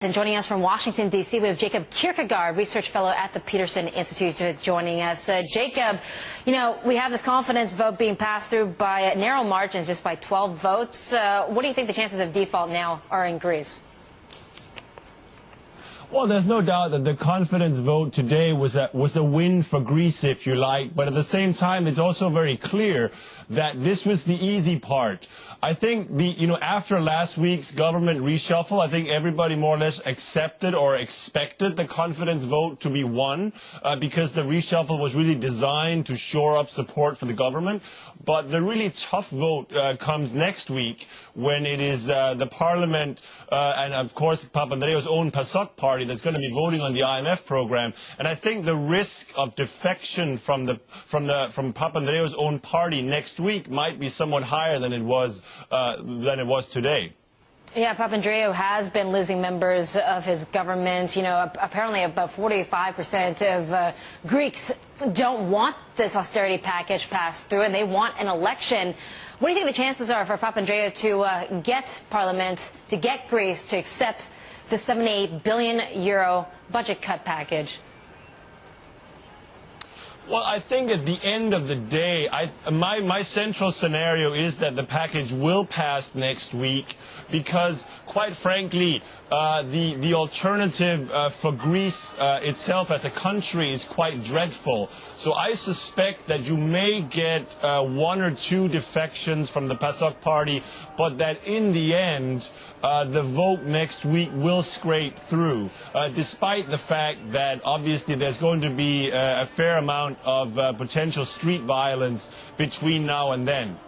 And joining us from Washington, D.C., we have Jacob Kirkegaard, research fellow at the Peterson Institute, joining us. Jacob, you know, we have this confidence vote being passed through by narrow margins, just by 12 votes. What do you think the chances of default now are in Greece? Well, there's no doubt that the confidence vote today was a win for Greece, if you like. But at the same time, it's also very clear that this was the easy part. I think after last week's government reshuffle, I think everybody more or less accepted or expected the confidence vote to be won because the reshuffle was really designed to shore up support for the government. But the really tough vote comes next week when it is the parliament and, of course, Papandreou's own PASOK party that's going to be voting on the IMF program. And I think the risk of defection from Papandreou's own party next week might be somewhat higher than it was today. Yeah, Papandreou has been losing members of his government. You know, apparently about 45% of Greeks don't want this austerity package passed through, and they want an election. What do you think the chances are for Papandreou to get Parliament, to get Greece to accept the €78 billion budget cut package? Well, I think at the end of the day, my central scenario is that the package will pass next week because, quite frankly, the alternative for Greece itself as a country is quite dreadful. So I suspect that you may get one or two defections from the PASOK party, but that in the end, the vote next week will scrape through, despite the fact that obviously there's going to be a fair amount of potential street violence between now and then.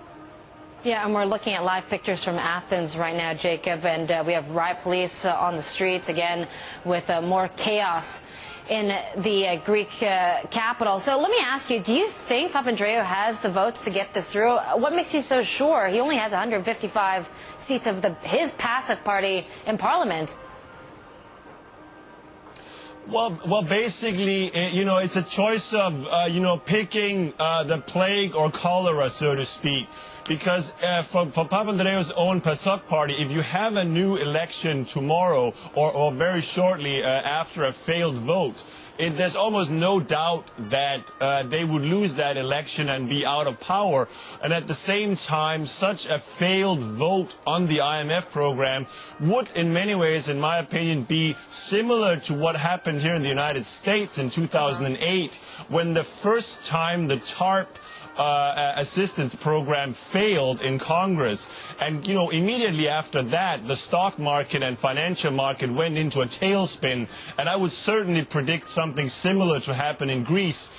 Yeah, and we're looking at live pictures from Athens right now, Jacob, and we have riot police on the streets again with more chaos in the Greek capital. So let me ask you, do you think Papandreou has the votes to get this through? What makes you so sure? He only has 155 seats of his PASOK party in Parliament. Well, basically, it's a choice of, picking the plague or cholera, so to speak. Because for Papandreou's own PASOK party, if you have a new election tomorrow or very shortly after a failed vote, there's almost no doubt that they would lose that election and be out of power. And at the same time, such a failed vote on the IMF program would, in many ways, in my opinion, be similar to what happened here in the United States in 2008, when the first time the TARP assistance program failed in Congress. And, immediately after that, the stock market and financial market went into a tailspin. And I would certainly predict something similar to happen in Greece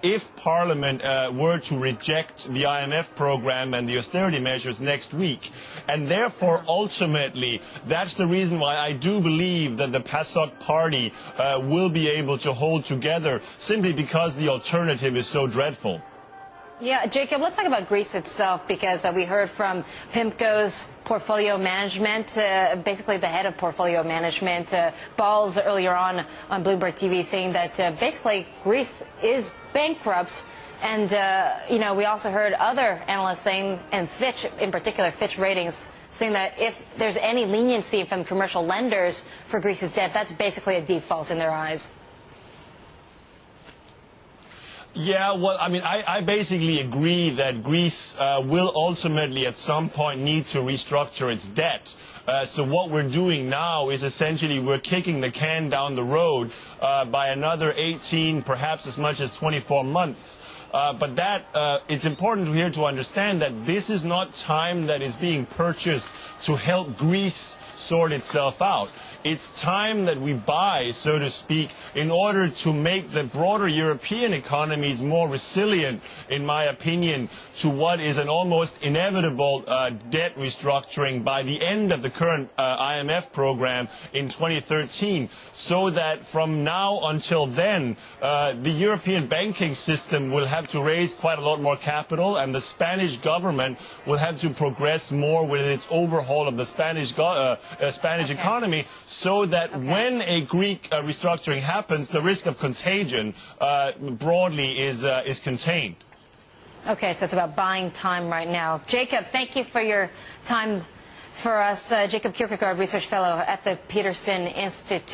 if Parliament were to reject the IMF program and the austerity measures next week. And therefore, ultimately, that's the reason why I do believe that the PASOK party will be able to hold together, simply because the alternative is so dreadful. Yeah, Jacob, let's talk about Greece itself, because we heard from PIMCO's portfolio management, basically the head of portfolio management, Balls, earlier on Bloomberg TV, saying that basically Greece is bankrupt. And, we also heard other analysts saying, and Fitch, in particular, Fitch Ratings, saying that if there's any leniency from commercial lenders for Greece's debt, that's basically a default in their eyes. Yeah, well, I basically agree that Greece will ultimately at some point need to restructure its debt. So what we're doing now is essentially we're kicking the can down the road by another 18, perhaps as much as 24 months. But it's important here to understand that this is not time that is being purchased to help Greece sort itself out. It's time that we buy, so to speak, in order to make the broader European economies more resilient, in my opinion, to what is an almost inevitable debt restructuring by the end of the current IMF program in 2013, so that from now until then, the European banking system will have to raise quite a lot more capital, and the Spanish government will have to progress more with its overhaul of the Spanish economy, so that when a Greek restructuring happens, the risk of contagion broadly is contained. Okay, so it's about buying time right now. Jacob, thank you for your time for us. Jacob Kirkegaard, Research Fellow at the Peterson Institute.